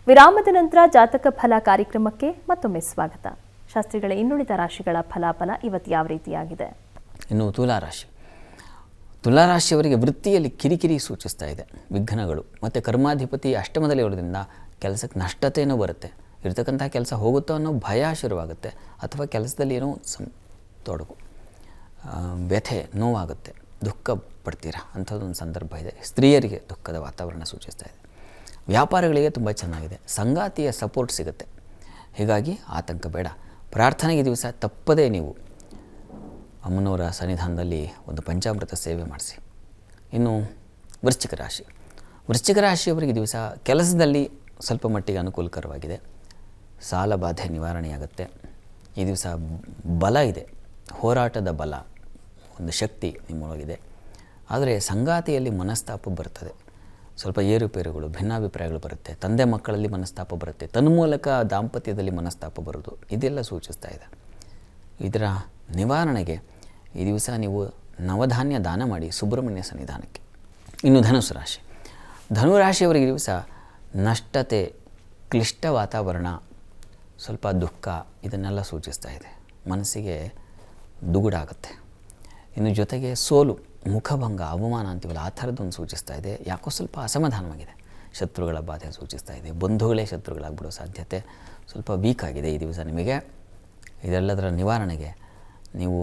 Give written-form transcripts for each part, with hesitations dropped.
ವಿರಾಮದ ನಂತರ ಜಾತಕ ಫಲ ಕಾರ್ಯಕ್ರಮಕ್ಕೆ ಮತ್ತೊಮ್ಮೆ ಸ್ವಾಗತ. ಶಾಸ್ತ್ರಿಗಳ ಇನ್ನುಳಿದ ರಾಶಿಗಳ ಫಲಾಫಲ ಇವತ್ತು ಯಾವ ರೀತಿಯಾಗಿದೆ? ಇನ್ನು ತುಲಾರಾಶಿಯವರಿಗೆ ವೃತ್ತಿಯಲ್ಲಿ ಕಿರಿಕಿರಿ ಸೂಚಿಸ್ತಾ ಇದೆ, ವಿಘ್ನಗಳು ಮತ್ತು ಕರ್ಮಾಧಿಪತಿ ಅಷ್ಟಮದಲ್ಲಿ ಇರೋದ್ರಿಂದ ಕೆಲಸಕ್ಕೆ ನಷ್ಟತೆಯೂ ಬರುತ್ತೆ. ಇರ್ತಕ್ಕಂಥ ಕೆಲಸ ಹೋಗುತ್ತೋ ಅನ್ನೋ ಭಯ ಶುರುವಾಗುತ್ತೆ, ಅಥವಾ ಕೆಲಸದಲ್ಲಿ ಏನೋ ತೊಡಗು, ವ್ಯಥೆ, ನೋವಾಗುತ್ತೆ, ದುಃಖ ಪಡ್ತೀರಾ ಅಂಥದ್ದೊಂದು ಸಂದರ್ಭ ಇದೆ. ಸ್ತ್ರೀಯರಿಗೆ ದುಃಖದ ವಾತಾವರಣ ಸೂಚಿಸ್ತಾ ಇದೆ. ವ್ಯಾಪಾರಗಳಿಗೆ ತುಂಬ ಚೆನ್ನಾಗಿದೆ, ಸಂಗಾತಿಯ ಸಪೋರ್ಟ್ ಸಿಗುತ್ತೆ, ಹೀಗಾಗಿ ಆತಂಕ ಬೇಡ. ಪ್ರಾರ್ಥನೆಗೆ ದಿವಸ ತಪ್ಪದೇ ನೀವು ಅಮ್ಮನವರ ಸನ್ನಿಧಾನದಲ್ಲಿ ಒಂದು ಪಂಚಾಮೃತ ಸೇವೆ ಮಾಡಿಸಿ. ಇನ್ನು ವೃಶ್ಚಿಕ ರಾಶಿಯವರಿಗೆ ದಿವಸ ಕೆಲಸದಲ್ಲಿ ಸ್ವಲ್ಪ ಮಟ್ಟಿಗೆ ಅನುಕೂಲಕರವಾಗಿದೆ, ಸಾಲ ಬಾಧೆ ನಿವಾರಣೆಯಾಗುತ್ತೆ. ಈ ದಿವಸ ಬಲ ಇದೆ, ಹೋರಾಟದ ಬಲ, ಒಂದು ಶಕ್ತಿ ನಿಮ್ಮೊಳಗಿದೆ. ಆದರೆ ಸಂಗಾತಿಯಲ್ಲಿ ಮನಸ್ತಾಪ ಬರ್ತದೆ, ಸ್ವಲ್ಪ ಏರುಪೇರುಗಳು, ಭಿನ್ನಾಭಿಪ್ರಾಯಗಳು ಬರುತ್ತೆ. ತಂದೆ ಮಕ್ಕಳಲ್ಲಿ ಮನಸ್ತಾಪ ಬರುತ್ತೆ, ತನ್ಮೂಲಕ ದಾಂಪತ್ಯದಲ್ಲಿ ಮನಸ್ತಾಪ ಬರೋದು, ಇದೆಲ್ಲ ಸೂಚಿಸ್ತಾ ಇದೆ. ಇದರ ನಿವಾರಣೆಗೆ ಈ ದಿವಸ ನೀವು ನವಧಾನ್ಯ ದಾನ ಮಾಡಿ ಸುಬ್ರಹ್ಮಣ್ಯ ಸನ್ನಿಧಾನಕ್ಕೆ. ಇನ್ನು ಧನುರಾಶಿಯವರಿಗೆ ದಿವಸ ನಷ್ಟತೆ, ಕ್ಲಿಷ್ಟ ವಾತಾವರಣ, ಸ್ವಲ್ಪ ದುಃಖ, ಇದನ್ನೆಲ್ಲ ಸೂಚಿಸ್ತಾ ಇದೆ. ಮನಸ್ಸಿಗೆ ದುಗುಡಾಗುತ್ತೆ. ಇನ್ನು ಜೊತೆಗೆ ಸೋಲು, ಮುಖಭಂಗ, ಅವಮಾನ ಅಂತೀವಲ್ಲ, ಆ ಥರದ್ದೊಂದು ಸೂಚಿಸ್ತಾ ಇದೆ. ಯಾಕೋ ಸ್ವಲ್ಪ ಅಸಮಾಧಾನವಾಗಿದೆ, ಶತ್ರುಗಳ ಬಾಧೆ ಸೂಚಿಸ್ತಾ ಇದೆ. ಬಂಧುಗಳೇ ಶತ್ರುಗಳಾಗ್ಬಿಡೋ ಸಾಧ್ಯತೆ ಸ್ವಲ್ಪ ವೀಕ್ ಆಗಿದೆ ಈ ದಿವಸ ನಿಮಗೆ. ಇದೆಲ್ಲದರ ನಿವಾರಣೆಗೆ ನೀವು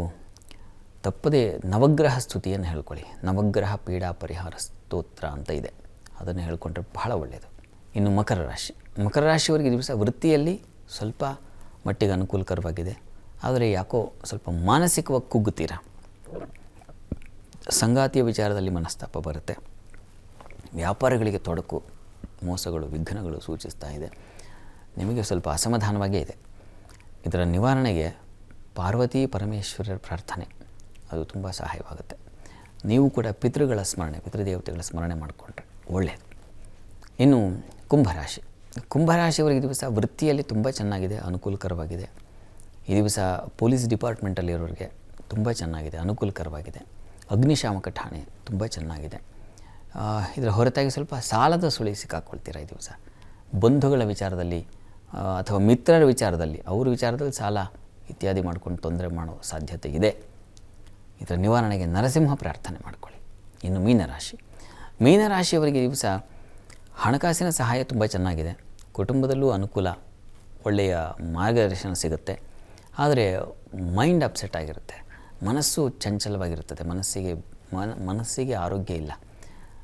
ತಪ್ಪದೇ ನವಗ್ರಹ ಸ್ತುತಿಯನ್ನು ಹೇಳ್ಕೊಳ್ಳಿ. ನವಗ್ರಹ ಪೀಡಾ ಪರಿಹಾರ ಸ್ತೋತ್ರ ಅಂತ ಇದೆ, ಅದನ್ನು ಹೇಳ್ಕೊಂಡ್ರೆ ಬಹಳ ಒಳ್ಳೆಯದು. ಇನ್ನು ಮಕರ ರಾಶಿಯವರಿಗೆ ದಿವಸ ವೃತ್ತಿಯಲ್ಲಿ ಸ್ವಲ್ಪ ಮಟ್ಟಿಗೆ ಅನುಕೂಲಕರವಾಗಿದೆ, ಆದರೆ ಯಾಕೋ ಸ್ವಲ್ಪ ಮಾನಸಿಕವಾಗಿ ಕುಗ್ಗುತ್ತೀರ. ಸಂಗಾತಿಯ ವಿಚಾರದಲ್ಲಿ ಮನಸ್ತಾಪ ಬರುತ್ತೆ. ವ್ಯಾಪಾರಗಳಿಗೆ ತೊಡಕು, ಮೋಸಗಳು, ವಿಘ್ನಗಳು ಸೂಚಿಸ್ತಾ ಇದೆ. ನಿಮಗೆ ಸ್ವಲ್ಪ ಅಸಮಾಧಾನವಾಗೇ ಇದೆ. ಇದರ ನಿವಾರಣೆಗೆ ಪಾರ್ವತಿ ಪರಮೇಶ್ವರರ ಪ್ರಾರ್ಥನೆ, ಅದು ತುಂಬ ಸಹಾಯವಾಗುತ್ತೆ. ನೀವು ಕೂಡ ಪಿತೃದೇವತೆಗಳ ಸ್ಮರಣೆ ಮಾಡಿಕೊಂಡ್ರೆ ಒಳ್ಳೆಯದು. ಇನ್ನು ಕುಂಭರಾಶಿಯವರಿಗೆ ದಿವಸ ವೃತ್ತಿಯಲ್ಲಿ ತುಂಬ ಚೆನ್ನಾಗಿದೆ, ಅನುಕೂಲಕರವಾಗಿದೆ. ಈ ದಿವಸ ಪೊಲೀಸ್ ಡಿಪಾರ್ಟ್ಮೆಂಟಲ್ಲಿರೋರಿಗೆ ತುಂಬ ಚೆನ್ನಾಗಿದೆ, ಅನುಕೂಲಕರವಾಗಿದೆ. ಅಗ್ನಿಶಾಮಕ ಠಾಣೆ ತುಂಬ ಚೆನ್ನಾಗಿದೆ. ಇದರ ಹೊರತಾಗಿ ಸ್ವಲ್ಪ ಸಾಲದ ಸುಳಿ ಸಿಕ್ಕಾಕ್ಕೊಳ್ತೀರ ಈ ದಿವಸ. ಬಂಧುಗಳ ವಿಚಾರದಲ್ಲಿ ಅಥವಾ ಮಿತ್ರರ ವಿಚಾರದಲ್ಲಿ, ಅವ್ರ ವಿಚಾರದಲ್ಲಿ ಸಾಲ ಇತ್ಯಾದಿ ಮಾಡ್ಕೊಂಡು ತೊಂದರೆ ಮಾಡೋ ಸಾಧ್ಯತೆ ಇದೆ. ಇದರ ನಿವಾರಣೆಗೆ ನರಸಿಂಹ ಪ್ರಾರ್ಥನೆ ಮಾಡಿಕೊಳ್ಳಿ. ಇನ್ನು ಮೀನರಾಶಿಯವರಿಗೆ ದಿವಸ ಹಣಕಾಸಿನ ಸಹಾಯ ತುಂಬ ಚೆನ್ನಾಗಿದೆ, ಕುಟುಂಬದಲ್ಲೂ ಅನುಕೂಲ, ಒಳ್ಳೆಯ ಮಾರ್ಗದರ್ಶನ ಸಿಗುತ್ತೆ. ಆದರೆ ಮೈಂಡ್ ಅಪ್ಸೆಟ್ ಆಗಿರುತ್ತೆ, ಮನಸ್ಸು ಚಂಚಲವಾಗಿರುತ್ತದೆ, ಮನಸ್ಸಿಗೆ ಆರೋಗ್ಯ ಇಲ್ಲ,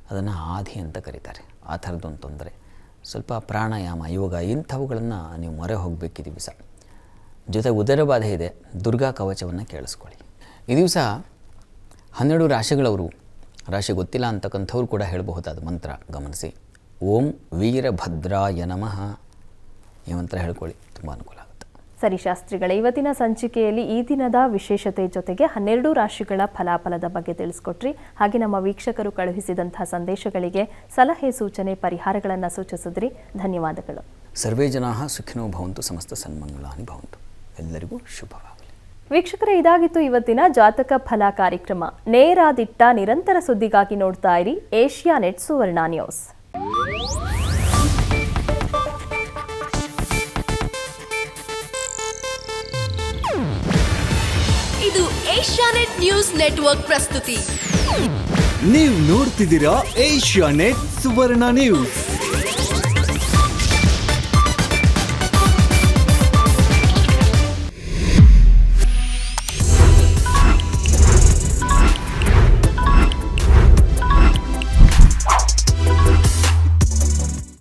ಅದನ್ನು ಆಧಿ ಅಂತ ಕರೀತಾರೆ. ಆ ಥರದ್ದೊಂದು ತೊಂದರೆ. ಸ್ವಲ್ಪ ಪ್ರಾಣಾಯಾಮ, ಯೋಗ ಇಂಥವುಗಳನ್ನು ನೀವು ಮೊರೆ ಹೋಗಬೇಕು ಈ ದಿವಸ. ಜೊತೆ ಉದರ ಬಾಧೆ ಇದೆ, ದುರ್ಗಾ ಕವಚವನ್ನು ಕೇಳಿಸ್ಕೊಳ್ಳಿ. ಈ ದಿವಸ 12 ರಾಶಿಗಳವರು, ರಾಶಿ ಗೊತ್ತಿಲ್ಲ ಅಂತಕ್ಕಂಥವ್ರು ಕೂಡ ಹೇಳಬಹುದಾದ ಮಂತ್ರ ಗಮನಿಸಿ. ಓಂ ವೀರಭದ್ರಾಯ ನಮಃ ಈ ಮಂತ್ರ ಹೇಳ್ಕೊಳ್ಳಿ, ತುಂಬ ಅನುಕೂಲ ಆಗುತ್ತೆ. ಸರಿ ಶಾಸ್ತ್ರಿಗಳ, ಇವತ್ತಿನ ಸಂಚಿಕೆಯಲ್ಲಿ ಈ ದಿನದ ವಿಶೇಷತೆ ಜೊತೆಗೆ 12 ರಾಶಿಗಳ ಫಲಾಫಲದ ಬಗ್ಗೆ ತಿಳಿಸ್ಕೊಟ್ರಿ. ಹಾಗೆ ನಮ್ಮ ವೀಕ್ಷಕರು ಕಳುಹಿಸಿದಂತಹ ಸಂದೇಶಗಳಿಗೆ ಸಲಹೆ, ಸೂಚನೆ, ಪರಿಹಾರಗಳನ್ನು ಸೂಚಿಸಿದ್ರಿ. ಧನ್ಯವಾದಗಳು. ಸರ್ವೇ ಜನಾಃ ಸುಖಿನೋ ಭವಂತು, ಸಮಸ್ತ ಸನ್ಮಂಗಳಾನಿ ಭವಂತು. ಎಲ್ಲರಿಗೂ ಶುಭವಾಗಲಿ. ವೀಕ್ಷಕರೇ, ಇದಾಗಿತ್ತು ಇವತ್ತಿನ ಜಾತಕ ಫಲ ಕಾರ್ಯಕ್ರಮ. ನೇರ ದಿಟ್ಟ ನಿರಂತರ ಸುದ್ದಿಗಾಗಿ ನೋಡ್ತಾ ಇರಿ ಏಷ್ಯಾನೆಟ್ ಸುವರ್ಣ ನ್ಯೂಸ್. ಇದು ಏಷ್ಯಾನೆಟ್ ನ್ಯೂಸ್ ನೆಟ್ವರ್ಕ್ ಪ್ರಸ್ತುತಿ. ನೀವು ನೋಡ್ತಿದ್ದೀರಾ ಏಷ್ಯಾನೆಟ್ ಸುವರ್ಣ ನ್ಯೂಸ್.